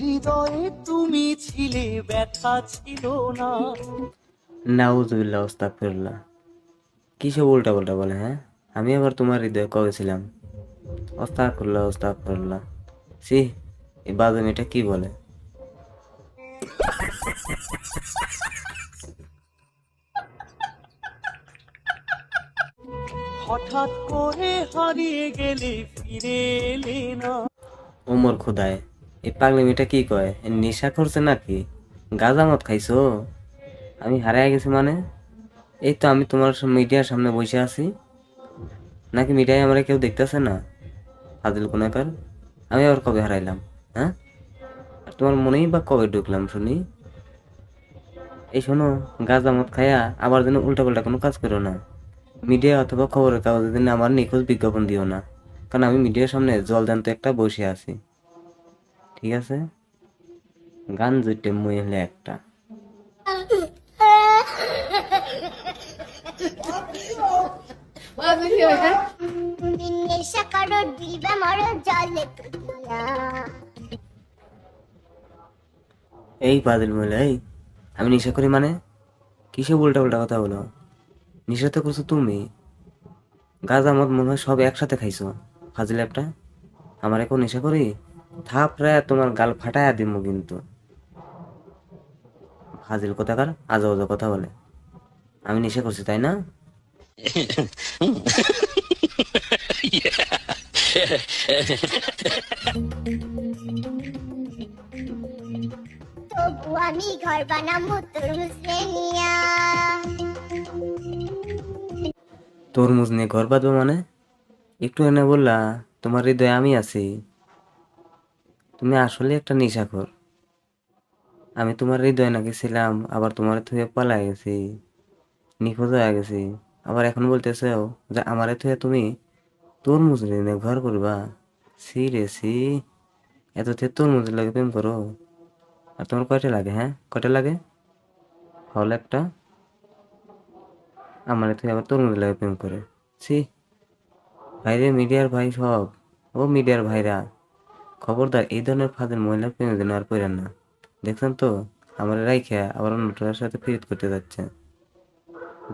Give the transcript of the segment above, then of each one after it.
হৃদয়ে তুমি ছিলে, ব্যথা ছিল না। নাউজুবিল্লাহ আস্তাগফিরুল্লাহ। কিসব উল্টা পাল্টা বলে, হ্যাঁ? আমি আবার তোমার হৃদয়ে কবে ছিলাম? আস্তাগফিরুল্লাহ আস্তাগফিরুল্লাহ। সি, এই বাজে মেয়েটা কি বলে? হঠাৎ করে হারিয়ে গেলে, ফিরে এলে না। ওমর খোদায়, এই পাগলি মেয়েটা কি কয়? এ নেশা করছে নাকি? গাঁজা মদ খাইছো? আমি হারায় গেছি মানে? এই তো আমি তোমার মিডিয়ার সামনে বসে আছি, নাকি মিডিয়ায় আমরা কেউ দেখতেছে না? ফাজিল কোনাকার, আমি আবার কবে হারাইলাম? হ্যাঁ, আর তোমার মনেই বা কবে ঢুকলাম শুনি? এই শোনো, গাঁজা মদ খায়া আবার যেন উল্টাপাল্টা কোনো কাজ করো না। মিডিয়া অথবা খবরের কাগজে দিন আমার নিখোঁজ বিজ্ঞাপন দিও না, কারণ আমি মিডিয়ার সামনে জলদান্ত একটা বসে আছি। ঠিক আছে? গান জুটে মহিলা একটা। নেশা করো দিবা মরো জলে তুলিয়া। এই পাদিল মহিলা, এই আমি নেশা করি মানে? কিসে উল্টা উল্টা কথা বলো? নেশা তো করছো তুমি। গাঁজা মদ মনে হয় সব একসাথে খাইছো। ফাজিল একটা। আমার এখন নেশা করি, থাপড়ায় তোমার গাল ফাটায় দিব কিন্তু। ফাজিল কোথাকার, আজে বাজে কথা বলে। আমি নেশা করছি তাই না? তবু আমি ঘর বানাবো তরমুজ নিয়া। তরমুজ নিয়ে ঘর বাঁধবো মানে? একটু এনে বললা তোমার হৃদয়ে আমি আছি। তুমি আসলে একটা নেশাখোর। আমি তোমার হৃদয়ে নাকি ছিলাম, আবার তোমার থুয়ে পালাই গেছি, নিখোঁজ হয়ে গেছি। আবার এখন বলতেছো যে আমারে থুয়ে তুমি তরমুজ নিয়ে ঘর করবা? সি রে সি, এত থেকে তরমুজ লাগে প্রেম করো? আর তোমার কয়টা লাগে, হ্যাঁ? কয়টা লাগে? হল একটা, আমার তুই আবার তরমুজ লাগে প্রেম করে? ছি, ভাইরে মিডিয়ার ভাই সব, ও মিডিয়ার ভাইরা, খবরদার এই ধরনের ফাঁদের মহিলার প্রেমে যেন আর পড়েন না। দেখছেন তো, আমার রাইখা আবার অন্যটার সাথে ফিরিত করতে যাচ্ছে।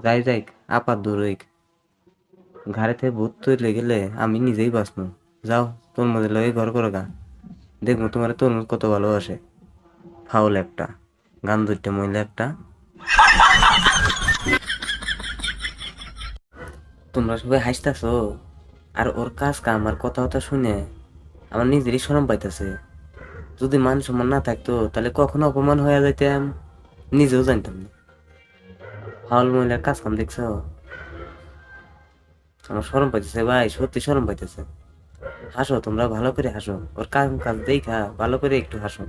যাই যাই, আপাত দূর হইক। ঘাড়ে থেকে ভূত তৈরি গেলে আমি নিজেই বাঁচবো। যাও, তরমুজের লগে ঘর করো গা। দেখবো তোমার তরমুজ কত ভালোবাসে। ফাউল একটা, গান ধরতে মহিলা একটা। তোমরা সবাই হাসতেছো, আর ওর কাজ কাম আর কথা কথা শুনে আমার নিজেরই শরম পাইতেছে। যদি মান সম্মান না থাকতো তাহলে কখনো অপমান হয়ে যাইতাম নিজেও জানতাম না। ফাউল মহিলার কাজ কাম দেখছো? আমার শরম পাইতেছে ভাই, সত্যি শরম পাইতেছে। হাসো তোমরা, ভালো করে হাসো, ওর কাজ কাজ দেখা ভালো করে একটু হাসো।